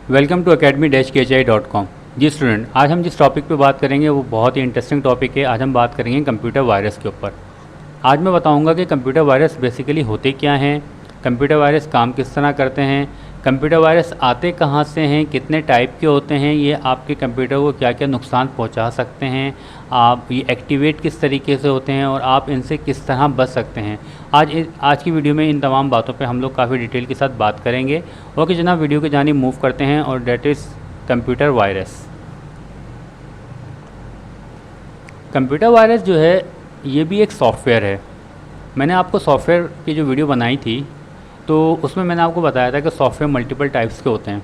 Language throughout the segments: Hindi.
Welcome to academy-khi.com। Ji student, आज हम जिस टॉपिक पे बात करेंगे वो बहुत ही इंटरेस्टिंग टॉपिक है। आज हम बात करेंगे कंप्यूटर वायरस के ऊपर। आज मैं बताऊंगा कि कंप्यूटर वायरस बेसिकली होते क्या हैं, कंप्यूटर वायरस काम किस तरह करते हैं, कंप्यूटर वायरस आते कहाँ से हैं, कितने टाइप के होते हैं, ये आपके कंप्यूटर को क्या क्या नुकसान पहुंचा सकते हैं, आप ये एक्टिवेट किस तरीके से होते हैं और आप इनसे किस तरह बच सकते हैं। आज की वीडियो में इन तमाम बातों पे हम लोग काफ़ी डिटेल के साथ बात करेंगे। ओके जनाब, वीडियो की जानिब मूव करते हैं और that is computer virus. Computer virus जो है ये भी एक सॉफ्टवेयर है। मैंने आपको सॉफ्टवेयर की जो वीडियो बनाई थी तो उसमें मैंने आपको बताया था कि सॉफ्टवेयर मल्टीपल टाइप्स के होते हैं।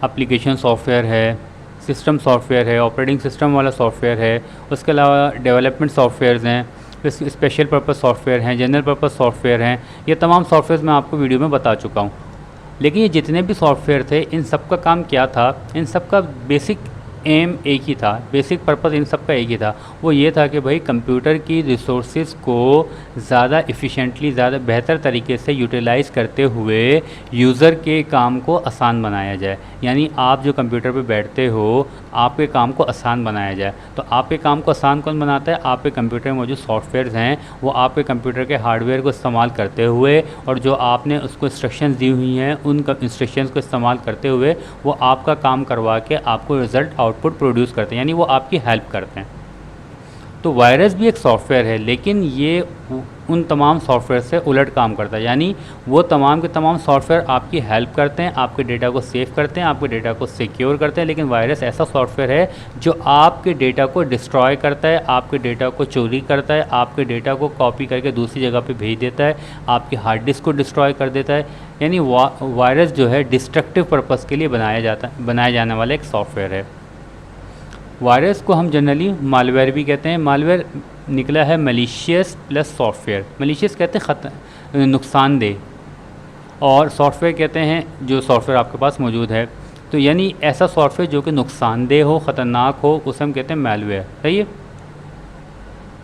एप्लीकेशन सॉफ्टवेयर है, सिस्टम सॉफ्टवेयर है, ऑपरेटिंग सिस्टम वाला सॉफ्टवेयर है, उसके अलावा डेवलपमेंट सॉफ्टवेयर्स हैं, स्पेशल पर्पस सॉफ्टवेयर हैं, जनरल पर्पस सॉफ्टवेयर हैं। ये तमाम सॉफ्टवेयर मैं आपको वीडियो में बता चुका हूँ। लेकिन ये जितने भी सॉफ्टवेयर थे इन सब का काम क्या था, इन सब का बेसिक एम एक ही था, बेसिक पर्पस इन सब का एक ही था। वो ये था कि भाई कंप्यूटर की रिसोर्सेज को ज़्यादा इफ़िशेंटली, ज़्यादा बेहतर तरीके से यूटिलाइज़ करते हुए यूज़र के काम को आसान बनाया जाए। यानी आप जो कंप्यूटर पे बैठते हो आपके काम को आसान बनाया जाए। तो आपके काम को आसान कौन बनाता है? आपके कंप्यूटर में मौजूद सॉफ्टवेयर्स हैं, वो आपके कंप्यूटर के हार्डवेयर को इस्तेमाल करते हुए और जो आपने उसको इंस्ट्रक्शंस दी हुई हैं उन इंस्ट्रक्शंस को इस्तेमाल करते हुए वो आपका काम करवा के आपको रिज़ल्ट आउटपुट प्रोड्यूस करते हैं, यानी वो आपकी हेल्प करते हैं। तो वायरस भी एक सॉफ्टवेयर है, लेकिन ये उन तमाम सॉफ्टवेयर से उलट काम करता है। यानी वो तमाम के तमाम सॉफ्टवेयर आपकी हेल्प करते हैं, आपके डेटा को सेव करते हैं, आपके डेटा को सिक्योर करते हैं। लेकिन वायरस ऐसा सॉफ्टवेयर है जो आपके डेटा को डिस्ट्रॉय करता है, आपके डेटा को चोरी करता है, आपके डेटा को कॉपी करके दूसरी जगह पे भेज देता है, आपकी हार्ड डिस्क को डिस्ट्रॉय कर देता है। यानी वायरस जो है डिस्ट्रक्टिव पर्पज़ के लिए बनाया जाने वाला एक सॉफ्टवेयर है। वायरस को हम जनरली मालवेयर भी कहते हैं। मालवेयर निकला है मलिशियस प्लस सॉफ्टवेयर। मलिशियस कहते हैं नुकसानदेह, और सॉफ्टवेयर कहते हैं जो सॉफ्टवेयर आपके पास मौजूद है। तो यानी ऐसा सॉफ्टवेयर जो कि नुकसानदेह हो, ख़तरनाक हो, उसे हम कहते हैं मालवेयर। सही है।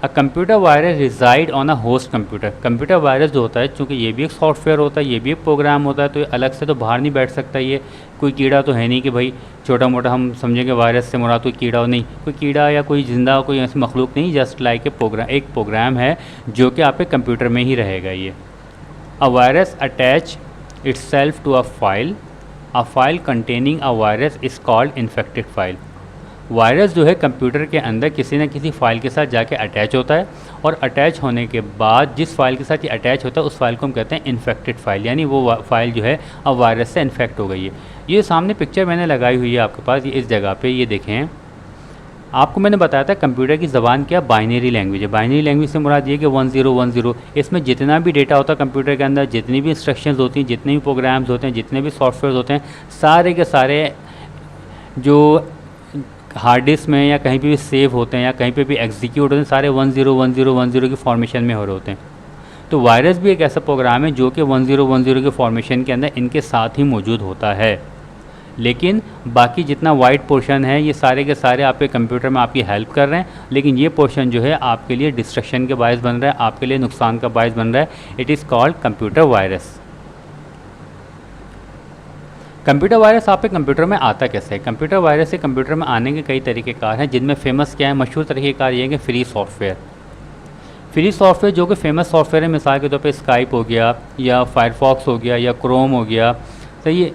A computer virus reside on a host computer. Computer virus जो होता है, चूँकि ये भी एक सॉफ्टवेयर होता है, ये भी एक प्रोग्राम होता है, तो ये अलग से तो बाहर नहीं बैठ सकता। ये कोई कीड़ा तो है नहीं कि भाई छोटा मोटा हम समझेंगे वायरस से मुराद कोई कीड़ा हो, नहीं, कोई कीड़ा या कोई जिंदा कोई ऐसी मखलूक नहीं। जस्ट लाइक एक प्रोग्राम है जो कि आपके कंप्यूटर में ही रहेगा। ये a virus attach itself to a file containing a virus is called infected file. Virus जो है कंप्यूटर के अंदर किसी न किसी फ़ाइल के साथ जाके अटैच होता है, और अटैच होने के बाद जिस फाइल के साथ ये अटैच होता है उस फाइल को हम कहते हैं इन्फेक्टेड फाइल। यानी वो फाइल जो है अब वायरस से इन्फेक्ट हो गई है। ये सामने पिक्चर मैंने लगाई हुई है आपके पास, ये इस जगह पे ये देखें। आपको मैंने बताया था कंप्यूटर की ज़बान क्या, बाइनरी लैंग्वेज है। बाइनरी लैंग्वेज से मुराद ये कि 1010, इसमें जितना भी डेटा होता है कंप्यूटर के अंदर, जितनी भी इंस्ट्रक्शंस होती हैं, जितने भी प्रोग्राम्स होते हैं, जितने भी सॉफ्टवेयर होते हैं, सारे के सारे जो हार्ड डिस्क में या कहीं पे भी सेव होते हैं या कहीं पे भी एग्जीक्यूट होते हैं, सारे 101010 की फॉर्मेशन में हो रहे होते हैं। तो वायरस भी एक ऐसा प्रोग्राम है जो कि 1010 के फॉर्मेशन के अंदर इनके साथ ही मौजूद होता है। लेकिन बाकी जितना वाइट पोर्शन है ये सारे के सारे आपके कंप्यूटर में आपकी हेल्प कर रहे हैं, लेकिन ये पोर्शन जो है आपके लिए डिस्ट्रक्शन के बायस बन रहा है, आपके लिए नुकसान का बायस बन रहा है। It is called computer virus. Computer virus आपके कंप्यूटर में आता कैसे है? कंप्यूटर वायरस से कंप्यूटर में आने के कई तरीक़ेकार हैं, जिनमें फेमस क्या है, मशहूर तरीक़ेकार ये है कि फ्री सॉफ्टवेयर जो कि फेमस सॉफ्टवेयर है। मिसाल के तौर पे स्काइप हो गया, या फायरफॉक्स हो गया, या क्रोम हो गया, सही है,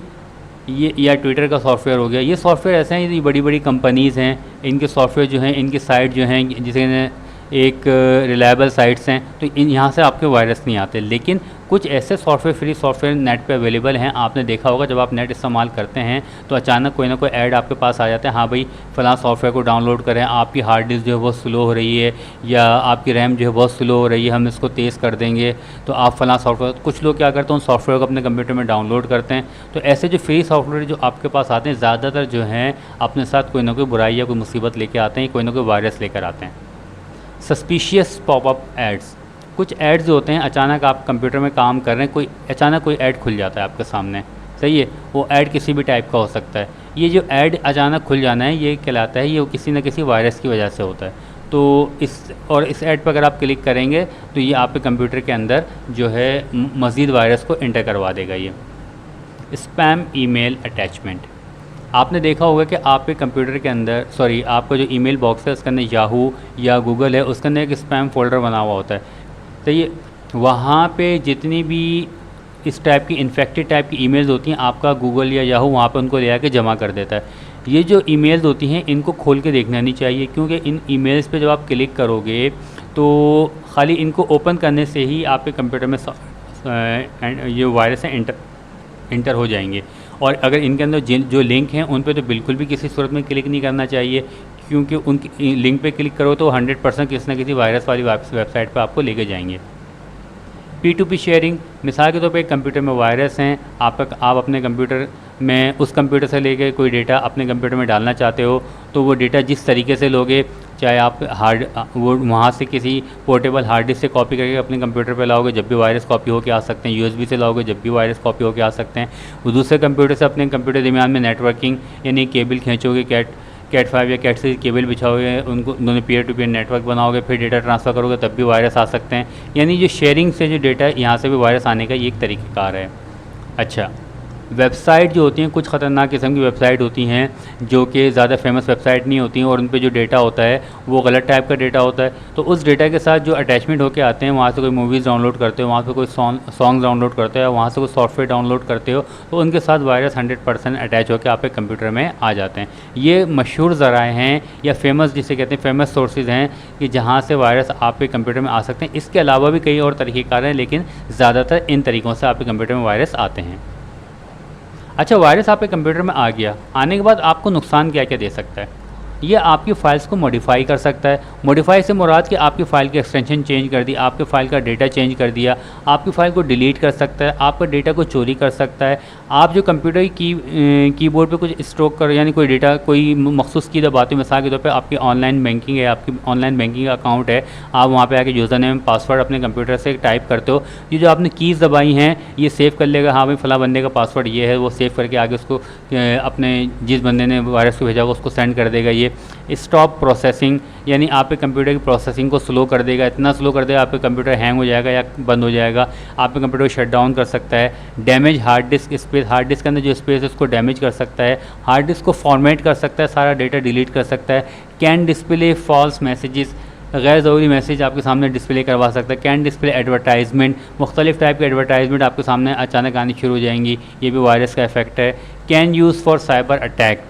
ये या ट्विटर का सॉफ्टवेयर हो गया। ये सॉफ्टवेयर ऐसे हैं, ये बड़ी बड़ी कंपनीज़ हैं, इनके सॉफ्टवेयर जो हैं, इनकी साइट जो हैं, जिसे एक रिलायबल साइट्स हैं, तो यहाँ से आपके वायरस नहीं आते। लेकिन कुछ ऐसे सॉफ्टवेयर, फ्री सॉफ्टवेयर नेट पे अवेलेबल हैं। आपने देखा होगा जब आप नेट इस्तेमाल करते हैं तो अचानक कोई ना कोई ऐड आपके पास आ जाता है, हाँ भाई फ़लाँ सॉफ्टवेयर को डाउनलोड करें, आपकी हार्ड डिस्क जो है बहुत स्लो हो रही है, या आपकी रैम जो है बहुत स्लो हो रही है, हम इसको तेज़ कर देंगे, तो आप फ़लाँ सॉफ्टवेयर। कुछ लोग क्या करते हैं, उन सॉफ्टवेयर को अपने कंप्यूटर में डाउनलोड करते हैं। तो ऐसे जो फ्री सॉफ्टवेयर जो आपके पास आते हैं, ज़्यादातर जो हैं अपने साथ कोई ना कोई बुराई या कोई मुसीबत लेकर आते हैं, कोई ना कोई वायरस लेकर आते हैं। सस्पिशियस पॉपअप एड्स, कुछ एड्स जो होते हैं, अचानक आप कंप्यूटर में काम कर रहे हैं, अचानक कोई ऐड खुल जाता है आपके सामने, सही है। वो ऐड किसी भी टाइप का हो सकता है। ये जो ऐड अचानक खुल जाना है ये कहलाता है, ये किसी न किसी वायरस की वजह से होता है। तो इस ऐड पर अगर आप क्लिक करेंगे तो ये आपके कंप्यूटर के अंदर जो है मज़ीद वायरस को एंटर करवा देगा। ये स्पैम ईमेल अटैचमेंट, आपने देखा होगा कि आपके कंप्यूटर के अंदर आपका जो ईमेल बॉक्स है उसके अंदर याहू या गूगल है, उसके अंदर एक स्पैम फ़ोल्डर बना हुआ होता है। तो ये वहाँ पे जितनी भी इस टाइप की इन्फेक्टेड टाइप की ईमेल्स होती हैं, आपका गूगल या याहू वहाँ पे उनको ले आके जमा कर देता है। ये जो ईमेल्स होती हैं इनको खोल के देखना नहीं चाहिए, क्योंकि इन ईमेल्स पे जब आप क्लिक करोगे तो खाली इनको ओपन करने से ही आपके कंप्यूटर में ये वायरस है इंटर हो जाएंगे। और अगर इनके अंदर जो लिंक हैं उन पे तो बिल्कुल भी किसी सूरत में क्लिक नहीं करना चाहिए, क्योंकि उन लिंक पे क्लिक करो तो 100% किसी न किसी वायरस वाली वेबसाइट पे आपको लेके जाएंगे। P2P शेयरिंग, मिसाल के तौर पे एक कंप्यूटर में वायरस हैं, आप अपने कंप्यूटर में उस कंप्यूटर से लेके कोई डेटा अपने कंप्यूटर में डालना चाहते हो, तो वो डेटा जिस तरीके से लोगे, चाहे आप वो वहाँ से किसी पोर्टेबल हार्ड डिस्क से कॉपी करके अपने कंप्यूटर पे लाओगे, जब भी वायरस कॉपी होकर आ सकते हैं। USB से लाओगे, जब भी वायरस कॉपी होकर आ सकते हैं। वो दूसरे कंप्यूटर से अपने कंप्यूटर दरमियान में नेटवर्किंग यानी केबल खींचोगे, कैट 5 या कैट 6 केबल बिछाओगे, उनको दोनों पीयर टू पीयर नेटवर्क बनाओगे, फिर डेटा ट्रांसफ़र करोगे, तब भी वायरस आ सकते हैं। यानी जो शेयरिंग से जो डेटा यहाँ से भी वायरस आने का ये एक तरीक़ाकार है। अच्छा, वेबसाइट जो होती हैं कुछ ख़तरनाक किस्म की वेबसाइट होती हैं जो कि ज़्यादा फेमस वेबसाइट नहीं होती हैं, और उन पे जो डेटा होता है वो गलत टाइप का डेटा होता है। तो उस डेटा के साथ जो अटैचमेंट होके आते हैं, वहाँ से कोई मूवीज़ डाउनलोड करते हो, वहाँ से कोई सॉन्ग डाउनलोड करते हो, वहाँ से कोई सॉफ्टवेयर डाउनलोड करते हो, तो उनके साथ वायरस 100% अटैच होकर आपके कंप्यूटर में आ जाते हैं। ये मशहूर ज़राए हैं या फेमस जिसे कहते हैं फेमस सोर्सेज हैं कि जहाँ से वायरस आपके कंप्यूटर में आ सकते हैं। इसके अलावा भी कई और तरीक़ेकार हैं, लेकिन ज़्यादातर इन तरीक़ों से आपके कंप्यूटर में वायरस आते हैं। अच्छा, वायरस आपके कंप्यूटर में आ गया, आने के बाद आपको नुकसान क्या क्या दे सकता है? ये आपकी फ़ाइल्स को मॉडिफाई कर सकता है। मॉडिफाई से मुराद कि आपकी फ़ाइल की एक्सटेंशन चेंज कर दी, आपके फ़ाइल का डेटा चेंज कर दिया, आपकी फ़ाइल को डिलीट कर सकता है, आपका डेटा को चोरी कर सकता है। आप जो कंप्यूटर की कीबोर्ड पे कुछ स्ट्रोक कर यानी कोई डेटा कोई मखसूस की दबाते हो, मिसाल के तौर पे आपकी ऑनलाइन बैंकिंग है, आपकी ऑनलाइन बैंकिंग अकाउंट है, आप वहाँ पे आके यूज़र नेम पासवर्ड अपने कंप्यूटर से टाइप करते हो, ये जो आपने कीज़ दबाई हैं ये सेव कर लेगा, हाँ भाई फ़लाँ बंदे का पासवर्ड ये है, वो सेव करके आगे उसको अपने जिस बंदे ने वायरस को भेजा वो उसको सेंड कर देगा। ये स्टॉप प्रोसेसिंग यानी आपके कंप्यूटर की प्रोसेसिंग को स्लो कर देगा, इतना स्लो कर देगा आपका कंप्यूटर हैंग हो जाएगा या बंद हो जाएगा, आपके कंप्यूटर को शट डाउन कर सकता है। Damage hard disk space, hard disk के अंदर जो स्पेस है उसको डैमेज कर सकता है, हार्ड डिस्क को फॉर्मेट कर सकता है, सारा डेटा डिलीट कर सकता है। कैन डिस्प्ले फॉल्स मैसेजेस, गैर ज़रूरी मैसेज आपके सामने डिस्प्ले करवा सकता है। कैन डिस्प्ले एडवर्टाइजमेंट, मुख्तलिफ टाइप के एडवर्टाइजमेंट आपके सामने अचानक आनी शुरू हो जाएंगी, ये भी वायरस का इफेक्ट है। Can use for cyber attack,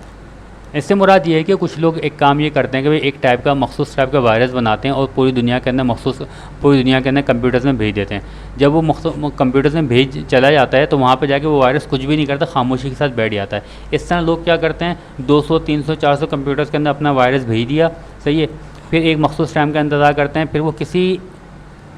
इससे मुराद ये है कि कुछ लोग एक काम ये करते हैं कि भाई एक टाइप का मखसूस टाइप का वायरस बनाते हैं और पूरी दुनिया के अंदर कंप्यूटर्स में भेज देते हैं। जब वो कंप्यूटर्स में भेज चला जाता है तो वहाँ पे जाके वो वायरस कुछ भी नहीं करता, खामोशी के साथ बैठ जाता है। इस तरह लोग क्या करते हैं, 200, 300, 400 कंप्यूटर्स के अंदर अपना वायरस भेज दिया, सही है, फिर एक मखसूस टाइम का इंतज़ार करते हैं, फिर वो किसी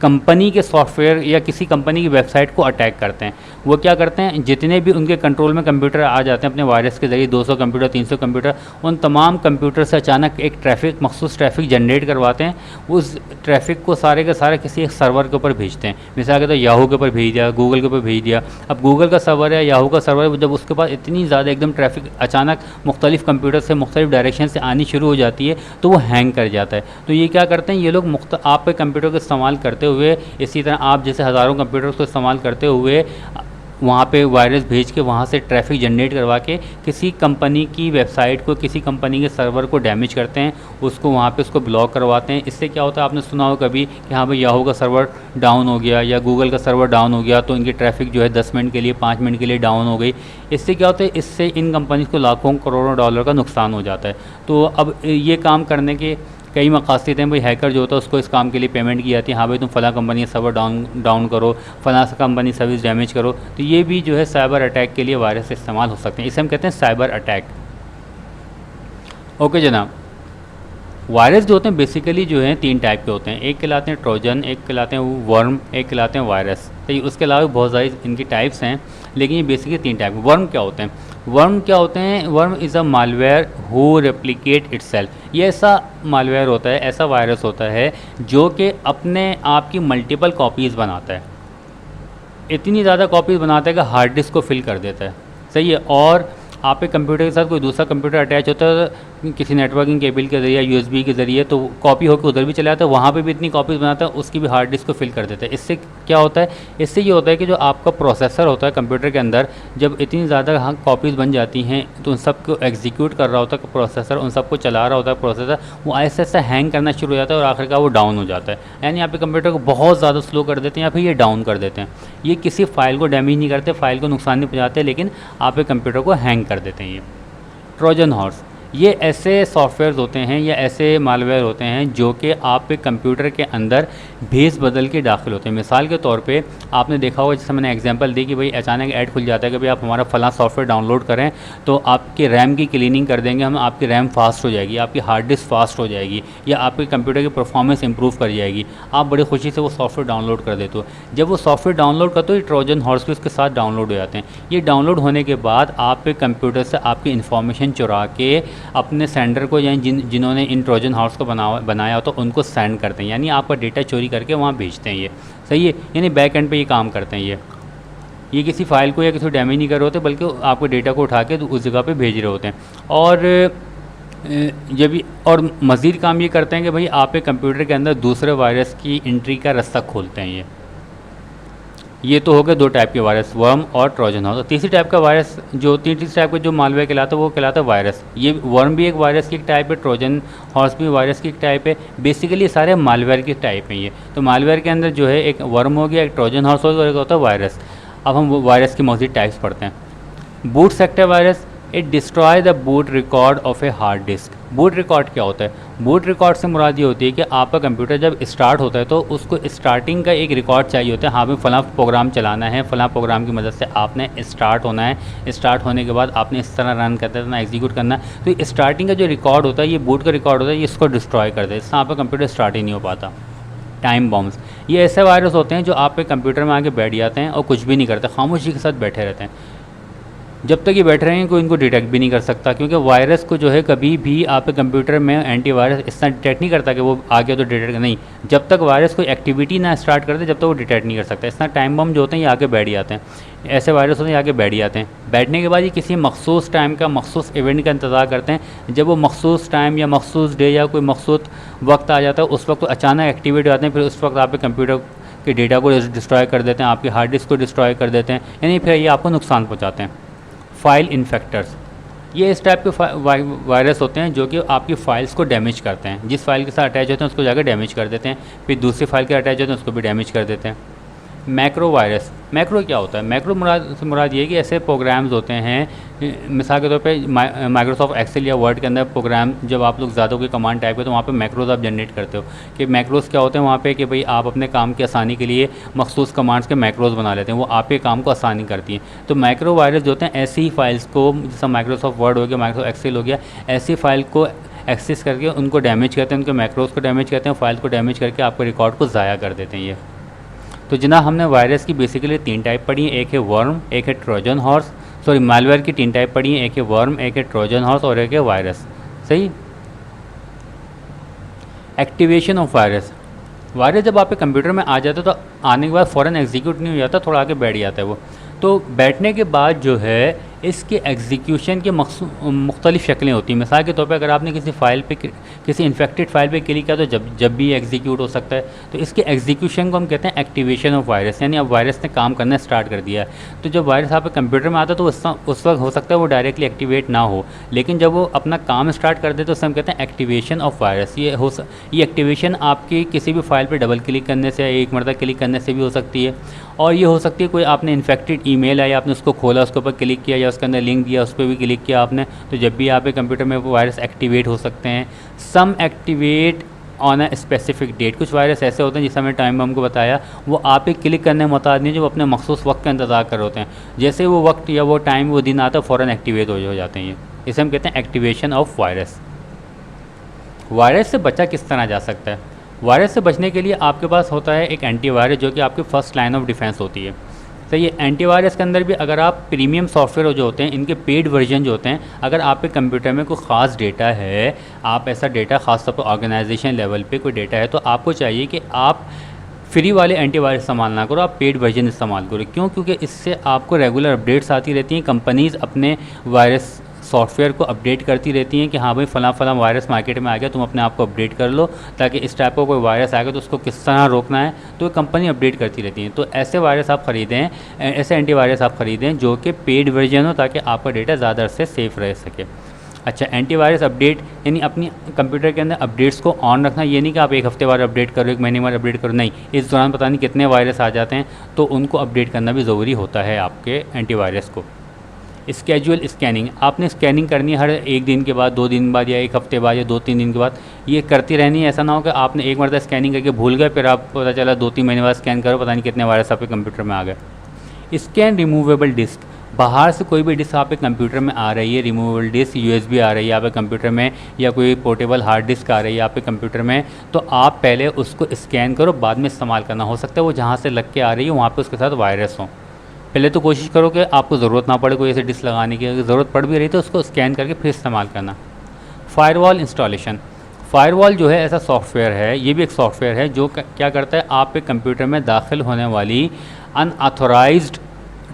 कंपनी के सॉफ्टवेयर या किसी कंपनी की वेबसाइट को अटैक करते हैं। वो क्या करते हैं, जितने भी उनके कंट्रोल में कंप्यूटर आ जाते हैं अपने वायरस के ज़रिए, 200 कंप्यूटर, 300 कंप्यूटर, उन तमाम कंप्यूटर से अचानक एक मखसूस ट्रैफिक जनरेट करवाते हैं। उस ट्रैफिक को सारे का सारा किसी एक सर्वर के ऊपर भेजते हैं। मिसाल के तो याहू के ऊपर भेज दिया, गूगल के ऊपर भेज दिया। अब गूगल का सर्वर है, याहू का सर्वर, जब उसके पास इतनी ज़्यादा एकदम ट्रैफिक अचानक मुख्तलिफ कंप्यूटर से मुख्तलिफ डायरेक्शन से आनी शुरू हो जाती है तो वो हैंग कर जाता है। तो ये क्या करते हैं, ये लोग आप पे कंप्यूटर का इस्तेमाल करते हुए, इसी तरह आप जैसे हज़ारों कंप्यूटर्स को इस्तेमाल करते हुए वहाँ पे वायरस भेज के वहाँ से ट्रैफिक जनरेट करवा के किसी कंपनी की वेबसाइट को, किसी कंपनी के सर्वर को डैमेज करते हैं, उसको वहाँ पे उसको ब्लॉक करवाते हैं। इससे क्या होता है, आपने सुना हो कभी कि हाँ भाई याहू का सर्वर डाउन हो गया या गूगल का सर्वर डाउन हो गया, तो इनकी ट्रैफिक जो है 10 मिनट के लिए, 5 मिनट के लिए डाउन हो गई। इससे क्या होता है, इससे इन कंपनीज़ को लाखों करोड़ों डॉलर का नुकसान हो जाता है। तो अब ये काम करने के कई मकासद हैं। भाई हैकर जो होता है उसको इस काम के लिए पेमेंट की जाती है, हाँ भाई तुम फ़लाँ कंपनी का सर्वर डाउन करो, फ़लाँ कंपनी सर्विस डैमेज करो। तो ये भी जो है साइबर अटैक के लिए वायरस इस्तेमाल हो सकते हैं, इसे हम कहते हैं साइबर अटैक। ओके जनाब, वायरस जो होते हैं बेसिकली जो है 3 टाइप के होते हैं, एक कहलाते हैं ट्रोजन, एक कहलाते हैं वर्म, एक कहलाते हैं वायरस। तो उसके अलावा बहुत सारी इनकी टाइप्स हैं, लेकिन ये बेसिकली 3 टाइप। वर्म क्या होते हैं, वर्म क्या होते हैं, worm is a malware who replicate itself. ये ऐसा मालवेयर होता है, ऐसा वायरस होता है जो कि अपने आप की मल्टीपल कॉपीज़ बनाता है, इतनी ज़्यादा कॉपीज़ बनाता है कि हार्ड डिस्क को फिल कर देता है, सही है। और आप एक कंप्यूटर के साथ कोई दूसरा कंप्यूटर अटैच होता है किसी नेटवर्किंग केबल के ज़रिए, यूएसबी के ज़रिए, तो कॉपी होकर उधर भी चला जाता है, वहाँ पे भी इतनी कॉपीज़ बनाता है, उसकी भी हार्ड डिस्क को फिल कर देता है। इससे क्या होता है, इससे ये होता है कि जो आपका प्रोसेसर होता है कंप्यूटर के अंदर, जब इतनी ज़्यादा कॉपीज़ बन जाती हैं तो उन सबको एग्जीक्यूट कर रहा होता है प्रोसेसर, उन सबको चला रहा होता है प्रोसेसर, वो ऐसे ऐसे हैंग करना शुरू हो जाता है और आखिरकार वो डाउन हो जाता है। यानी आप कंप्यूटर को बहुत ज़्यादा स्लो कर देते हैं या फिर ये डाउन कर देते हैं। ये किसी फाइल को डैमेज नहीं करते, फाइल को नुकसान नहीं पहुँचाते, लेकिन आप कंप्यूटर को हैंग कर देते हैं। ये ट्रोजन हॉर्स, ये ऐसे सॉफ्टवेयर्स होते हैं या ऐसे मालवेयर होते हैं जो कि आप एक कंप्यूटर के अंदर भेस बदल के दाखिल होते हैं। मिसाल के तौर पे आपने देखा होगा, जैसे मैंने एग्जांपल दी कि भाई अचानक ऐड खुल जाता है कि भाई आप हमारा फ़लाँ सॉफ्टवेयर डाउनलोड करें तो आपके रैम की क्लीनिंग कर देंगे हम, आपकी रैम फास्ट हो जाएगी, आपकी हार्ड डिस्क फास्ट हो जाएगी, या आपके कंप्यूटर की परफॉर्मेंस इंप्रूव कर जाएगी। आप बड़ी खुशी से वो सॉफ्टवेयर डाउनलोड कर देते हो। जब वो सॉफ्टवेयर डाउनलोड करते हो, ये ट्रोजन हॉर्स भी उसके साथ डाउनलोड हो जाते हैं। ये डाउनलोड होने के बाद आप कंप्यूटर से आपकी इन्फॉर्मेशन चुरा के अपने सेंडर को, यानी जिन्होंने इन ट्रोजन हॉर्स को बनाया तो उनको सेंड करते हैं, यानी आपका डेटा चोरी करके वहाँ भेजते हैं। ये सही है, यानी बैक एंड पे ये काम करते हैं। ये किसी फाइल को या किसी डैमेज नहीं कर रहे होते, बल्कि आपको डेटा को उठा के उस जगह पे भेज रहे होते हैं। और मज़ीद काम ये करते हैं कि भाई आप एक कंप्यूटर के अंदर दूसरे वायरस की एंट्री का रास्ता खोलते हैं। ये तो हो गए दो टाइप के वायरस, वर्म और ट्रोजन हॉर्स। तीसरी टाइप का वायरस तीसरी टाइप का जो मालवेयर कहलाता है वो कहलाता है वायरस। ये वर्म भी एक वायरस की एक टाइप है, ट्रोजन हॉर्स भी वायरस की एक टाइप है। बेसिकली सारे मालवेयर की टाइप हैं ये। तो मालवेयर के अंदर जो है एक वर्म हो गया, एक ट्रोजन हॉर्स हो गया और एक होता है वायरस। अब हम वायरस की मज़ीद टाइप्स पढ़ते हैं। Boot sector virus, it destroy the boot record of a hard disk. Boot record क्या होता है? बूट रिकॉर्ड से मुराद ये होती है कि आपका कंप्यूटर जब स्टार्ट होता है तो उसको स्टार्टिंग का एक रिकॉर्ड चाहिए होता है। हाँ, हमें फ़लाँ प्रोग्राम चलाना है, फ़लाँ प्रोग्राम की मदद से आपने स्टार्ट होना है, स्टार्ट होने के बाद आपने इस तरह रन करना है, एग्जीक्यूट करना है। तो स्टार्टिंग का जो रिकॉर्ड होता है, ये बूट का रिकॉर्ड होता है, ये इसको डिस्ट्रॉय कर दे, इससे आपका कंप्यूटर स्टार्ट ही नहीं हो पाता। टाइम बॉम्ब्स, ये ऐसे वायरस होते हैं जो आपके कंप्यूटर में आके बैठ जाते हैं और कुछ भी नहीं करते, खामोशी के साथ बैठे रहते हैं। जब तक ये बैठ रहे हैं कोई इनको डिटेक्ट भी नहीं कर सकता, क्योंकि वायरस को जो है कभी भी आपके कंप्यूटर में एंटीवायरस इतना डिटेक्ट नहीं करता कि वो आ गया तो डिटेक्ट नहीं। जब तक वायरस कोई एक्टिविटी ना स्टार्ट करते जब तक वो डिटेक्ट नहीं कर सकता। इतना टाइम बम जो होते हैं ये आगे बैठ जाते हैं, ऐसे वायरस होते हैं ये आगे बैठ जाते हैं। बैठने के बाद ये किसी मखसूस टाइम का, मखसूस इवेंट का इंतज़ार करते हैं। जब वो मखसूस टाइम या मखसूस डे या कोई मखसूस वक्त आ जाता है, उस वक्त अचानक एक्टिवेट हो जाते हैं। फिर उस वक्त आपके कंप्यूटर के डेटा को डिस्ट्रॉय कर देते हैं, आपकी हार्ड डिस्क को डिस्ट्रॉय कर देते हैं, यानी फिर ये आपको नुकसान पहुँचाते हैं। फाइल इन्फेक्टर्स, ये इस टाइप के वायरस होते हैं जो कि आपकी फ़ाइल्स को डैमेज करते हैं। जिस फाइल के साथ अटैच होते हैं उसको जाकर डैमेज कर देते हैं, फिर दूसरी फाइल के अटैच होते हैं उसको भी डैमेज कर देते हैं। मैक्रो वायरस, मैक्रो क्या होता है? मैक्रो मुराद ये है कि ऐसे प्रोग्राम्स होते हैं, मिसाल के तौर पे माइक्रोसॉफ्ट एक्सेल या वर्ड के अंदर प्रोग्राम जब आप लोग ज़्यादा कोई कमांड टाइप करते तो वहाँ पे मैक्रोज आप जनरेट करते हो। कि मैक्रोज क्या होते हैं वहाँ पे कि भाई आप अपने काम की आसानी के लिए मखसूस कमांड्स के मैक्रोज बना लेते हैं, वो आपके काम को आसानी करती हैं। तो मैक्रो वायरस जो होते हैं ऐसी ही फाइल्स को, जैसा माइक्रोसॉफ्ट वर्ड हो गया, माइक्रोसॉफ्ट एक्सेल हो गया, ऐसी फाइल को एक्सेस करके उनको डैमेज करते हैं, उनके मैक्रोज को डैमेज करते हैं, फाइल को डैमेज करके आपके रिकॉर्ड को ज़ाया कर देते हैं ये। तो जनाब हमने वायरस की बेसिकली 3 टाइप पढ़ी है, एक है वर्म, एक है ट्रोजन हॉर्स, सॉरी मालवेयर की 3 टाइप पढ़ी है, एक है वर्म, एक है ट्रोजन हॉर्स और एक है वायरस। सही। एक्टिवेशन ऑफ वायरस, वायरस जब आपके कंप्यूटर में आ जाता है तो आने के बाद फ़ौरन एग्जीक्यूट नहीं हो जाता, थोड़ा आगे बैठ जाता है वो। तो बैठने के बाद जो है इसके एग्जीक्यूशन की मुख्तलिफ़ शक्लें होती हैं। मिसाल के तौर पे अगर आपने किसी फ़ाइल पे, किसी इन्फेक्टेड फ़ाइल पे क्लिक किया तो जब भी एग्जीक्यूट हो सकता है। तो इसके एग्जीक्यूशन को हम कहते हैं एक्टिवेशन ऑफ वायरस, यानी अब वायरस ने काम करना स्टार्ट कर दिया है। तो जब वायरस आपके कंप्यूटर में आता है तो उस वक्त हो सकता है वो डायरेक्टली एक्टिवेट ना हो, लेकिन जब वो अपना काम स्टार्ट कर दे तो उसे हम कहते हैं एक्टिवेशन ऑफ वायरस। ये एक्टिवेशन आपकी किसी भी फाइल पर डबल क्लिक करने से, एक मरतबा क्लिक करने से भी हो सकती है, और ये हो सकती है कोई आपने इन्फेक्टेड ईमेल आई, आपने उसको खोला, उसके ऊपर क्लिक किया या उसके अंदर लिंक दिया, उस पर भी क्लिक किया आपने, तो जब भी आपके कंप्यूटर में वो वायरस एक्टिवेट हो सकते हैं। Some activate on a specific date, कुछ वायरस ऐसे होते हैं जिससे हमने टाइम बम को बताया, वो आप एक क्लिक करने में मुताद नहीं, जो अपने मखसूस वक्त का इंतज़ार कर रहे होते हैं। जैसे वो वक्त या वो टाइम, वो दिन आता है, फ़ौरन एक्टिवेट हो जाते हैं। ये इसे हम कहते हैं एक्टिवेशन ऑफ वायरस। वायरस से बचा किस तरह जा सकता है? वायरस से बचने के लिए आपके पास होता है एक एंटीवायरस जो कि आपकी फ़र्स्ट लाइन ऑफ डिफेंस होती है। तो ये एंटीवायरस के अंदर भी अगर आप प्रीमियम सॉफ्टवेयर जो होते हैं, इनके पेड वर्जन जो होते हैं, अगर आपके कंप्यूटर में कोई ख़ास डेटा है, आप ऐसा डेटा ख़ास तौर पर ऑर्गेनाइजेशन लेवल पे कोई डेटा है, तो आपको चाहिए कि आप फ्री वाले एंटीवायरस इस्तेमाल ना करो, आप पेड वर्जन इस्तेमाल करो। क्यों? क्योंकि इससे आपको रेगुलर अपडेट्स आती रहती हैं, कंपनीज़ अपने वायरस सॉफ्टवेयर को अपडेट करती रहती हैं कि हाँ भाई फ़लाँ वायरस मार्केट में आ गया, तुम अपने आप को अपडेट कर लो, ताकि इस टाइप का कोई वायरस आएगा तो उसको किस तरह रोकना है, तो कंपनी अपडेट करती रहती है। तो ऐसे वायरस आप ख़रीदें, ऐसे एंटीवायरस आप ख़रीदें जो कि पेड वर्जन हो, ताकि आपका डेटा ज़्यादा अरसे सेफ़ रह सके। अच्छा, एंटीवायरस अपडेट यानी अपनी कंप्यूटर के अंदर अपडेट्स को ऑन रखना। ये नहीं कि आप एक हफ्ते बाद अपडेट करो, एक महीने बाद अपडेट करो, नहीं, इस दौरान पता नहीं कितने वायरस आ जाते हैं, तो उनको अपडेट करना भी ज़रूरी होता है आपके एंटीवायरस को। स्केजुअल स्कैनिंग, आपने स्कैनिंग करनी है हर एक दिन के बाद, 2 दिन बाद, या एक हफ्ते बाद, या 2-3 दिन के बाद, ये करती रहनी है। ऐसा ना हो कि आपने एक मरतबा स्कैनिंग करके भूल गए, फिर आप पता चला 2-3 महीने बाद स्कैन करो, पता नहीं कितने वायरस आपके कंप्यूटर में आ गए। स्कैन रिमूवेबल डिस्क, बाहर से कोई भी डिस्क आपके कंप्यूटर में आ रही है, रिमूवेबल डिस्क USB आ रही है आपके कंप्यूटर में, या कोई पोर्टेबल हार्ड डिस्क आ रही है आपके कंप्यूटर में, तो आप पहले उसको स्कैन करो, बाद में इस्तेमाल करना। हो सकता है वो जहाँ से लग के आ रही है वहाँ पे उसके साथ वायरस हो। पहले तो कोशिश करो कि आपको ज़रूरत ना पड़े कोई ऐसे डिस्क लगाने की, अगर ज़रूरत पड़ भी रही तो उसको स्कैन करके फिर इस्तेमाल करना। फायरवॉल इंस्टॉलेशन, फायरवॉल जो है ऐसा सॉफ्टवेयर है, ये भी एक सॉफ्टवेयर है जो क्या करता है, आपके कंप्यूटर में दाखिल होने वाली अनऑथोराइज्ड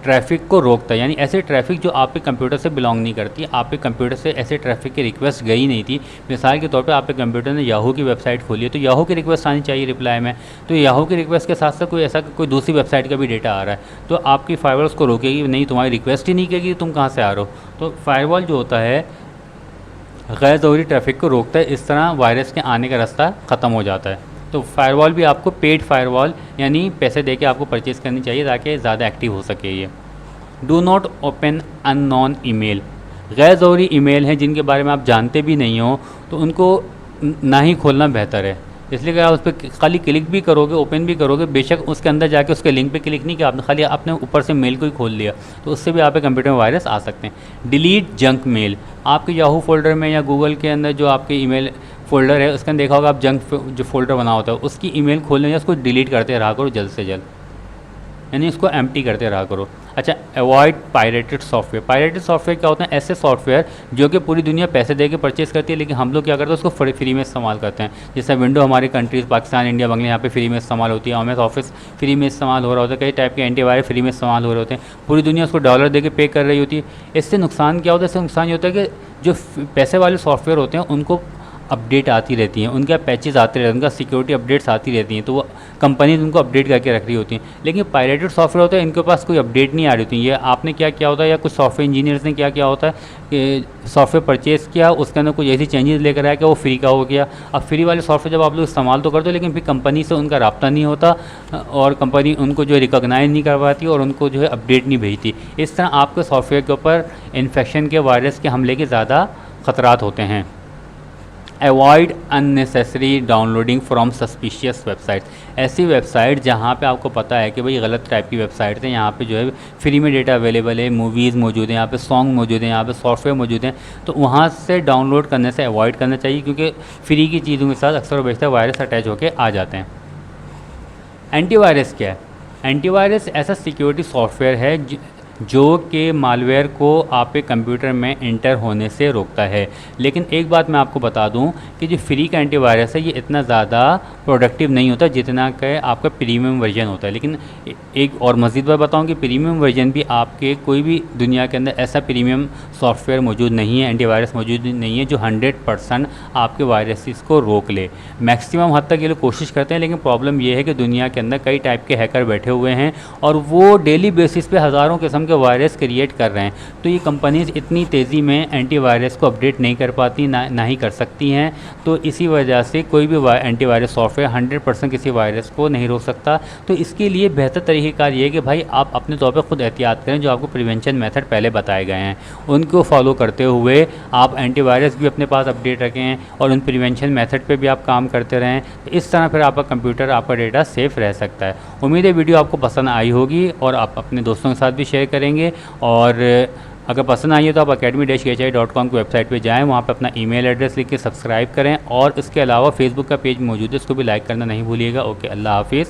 ट्रैफिक को रोकता है। यानी ऐसे ट्रैफिक जो आपके कंप्यूटर से बिलोंग नहीं करती, आपके कंप्यूटर से ऐसे ट्रैफिक की रिक्वेस्ट गई नहीं थी। मिसाल के तौर पे आपके कंप्यूटर ने याहू की वेबसाइट खोली है, तो याहू की रिक्वेस्ट आनी चाहिए रिप्लाई में, तो याहू की रिक्वेस्ट के साथ साथ कोई ऐसा कोई दूसरी वेबसाइट का भी डेटा आ रहा है, तो आपकी फायरवॉल उसको रोकेगी नहीं, तुम्हारी रिक्वेस्ट ही नहीं कहेगी तुम कहाँ से आ रहे हो। तो फायरवॉल जो होता है गैर ज़रूरी ट्रैफिक को रोकता है, इस तरह वायरस के आने का रास्ता ख़त्म हो जाता है। तो फायरवॉल भी आपको पेड फायरवॉल यानी पैसे दे के आपको परचेज़ करनी चाहिए ताकि ज़्यादा एक्टिव हो सके ये। Do not open unknown email, गैर ज़रूरी ईमेल हैं जिनके बारे में आप जानते भी नहीं हो, तो उनको ना ही खोलना बेहतर है। इसलिए कि आप उस पर खाली क्लिक भी करोगे, ओपन भी करोगे, बेशक उसके अंदर जाके उसके लिंक पे क्लिक नहीं किया आपने, खाली आपने ऊपर से मेल को ही खोल लिया, तो उससे भी आपके कंप्यूटर में वायरस आ सकते हैं। डिलीट जंक मेल, आपके याहू फोल्डर में या गूगल के अंदर जो आपके ईमेल फोल्डर है उसके अंदर देखा होगा आप जंक जो फोल्डर बना होता है, उसकी ईमेल खोलने या उसको डिलीट करते रहा करो जल्द से जल्द, यानी उसको एम्प्टी करते रहा करो। अच्छा, avoid pirated software, pirated software क्या होते हैं, ऐसे सॉफ्टवेयर जो कि पूरी दुनिया पैसे दे के परचेज़ करती है, लेकिन हम लोग क्या करते हैं उसको फ्री में इस्तेमाल करते हैं। जैसे विंडो हमारी कंट्रीज़ पाकिस्तान, इंडिया, बांग्लादेश यहाँ पे फ्री में इस्तेमाल होती है, MS ऑफिस फ्री में इस्तेमाल हो रहा होता है, कई टाइप के एंटीवायरस फ्री में इस्तेमाल हो रहे होते हैं, पूरी दुनिया उसको डॉलर दे के पे कर रही होती है। इससे नुकसान क्या होता है, इससे नुकसान ये होता है कि जो पैसे वाले सॉफ्टवेयर होते हैं उनको अपडेट आती रहती हैं, उनका पैचेस आते रहते हैं, उनका सिक्योरिटी अपडेट्स आती रहती हैं, तो वो कंपनीज उनको अपडेट करके रख रही होती हैं। लेकिन पायरेटेड सॉफ्टवेयर होता है, इनके पास कोई अपडेट नहीं आ रही होती। ये आपने क्या किया होता है या कुछ सॉफ्टवेयर इंजीनियर्स ने क्या किया होता है कि सॉफ्टवेयर परचेज़ किया, उसके अंदर कुछ ऐसी चेंजेस लेकर आया कि वो फ्री का हो गया। अब फ्री वाले सॉफ्टवेयर जब आप लोग इस्तेमाल तो करते हो, लेकिन फिर कंपनी से उनका रब्ता नहीं होता और कंपनी उनको जो रिकॉग्नाइज नहीं करवाती और उनको जो है अपडेट नहीं भेजती। इस तरह आपके सॉफ्टवेयर के ऊपर इन्फेक्शन के, वायरस के हमले के ज़्यादा ख़तरात होते हैं। Avoid unnecessary downloading from suspicious website, ऐसी वेबसाइट जहाँ पे आपको पता है कि भाई गलत टाइप की वेबसाइट है, यहाँ पे जो है फ्री में डेटा अवेलेबल है, मूवीज़ मौजूद हैं, यहाँ पे सॉन्ग मौजूद हैं, यहाँ पे सॉफ्टवेयर मौजूद हैं, तो वहाँ से डाउनलोड करने से अवॉइड करना चाहिए, क्योंकि फ्री की चीज़ों के साथ अक्सर बेशतर वायरस अटैच होकर आ जाते हैं। एंटीवायरस क्या है? एंटीवायरस ऐसा सिक्योरिटी सॉफ्टवेयर है जो कि मालवेयर को आपके कंप्यूटर में इंटर होने से रोकता है। लेकिन एक बात मैं आपको बता दूं कि जो फ्री का एंटीवायरस है ये इतना ज़्यादा प्रोडक्टिव नहीं होता जितना कि आपका प्रीमियम वर्जन होता है। लेकिन एक और मज़ीद बात बताऊं कि प्रीमियम वर्जन भी आपके कोई भी दुनिया के अंदर ऐसा प्रीमियम सॉफ्टवेयर मौजूद नहीं है, एंटीवायरस मौजूद नहीं है जो 100% आपके वायरसेस को रोक ले। मैक्सिमम हद तक ये लोग कोशिश करते हैं, लेकिन प्रॉब्लम ये है कि दुनिया के अंदर कई टाइप के हैकर बैठे हुए हैं और वो डेली बेसिस पे हज़ारों किस्म के वायरस क्रिएट कर रहे हैं। तो ये कंपनीज इतनी तेज़ी में एंटीवायरस को अपडेट नहीं कर पाती, ना ही कर सकती हैं। तो इसी वजह से कोई भी एंटीवायरस सॉफ्टवेयर 100% किसी वायरस को नहीं रोक सकता। तो इसके लिए बेहतर तरीक़ेकार ये है कि भाई आप अपने तौर पर खुद एहतियात करें, जो आपको प्रिवेंशन मेथड पहले बताए गए हैं उनको फॉलो करते हुए आप एंटीवायरस भी अपने पास अपडेट रखें और उन प्रिवेंशन मेथड पे भी आप काम करते रहें। इस तरह फिर आपका कंप्यूटर, आपका डेटा सेफ़ रह सकता है। उम्मीद है वीडियो आपको पसंद आई होगी और आप अपने दोस्तों के साथ भी शेयर करेंगे। और अगर पसंद आई है तो आप academy-hi.com की वेबसाइट पे जाएं, वहाँ पे अपना ईमेल एड्रेस लिख के सब्सक्राइब करें और इसके अलावा फेसबुक का पेज मौजूद है, इसको भी लाइक करना नहीं भूलिएगा। ओके, अल्लाह हाफिज़।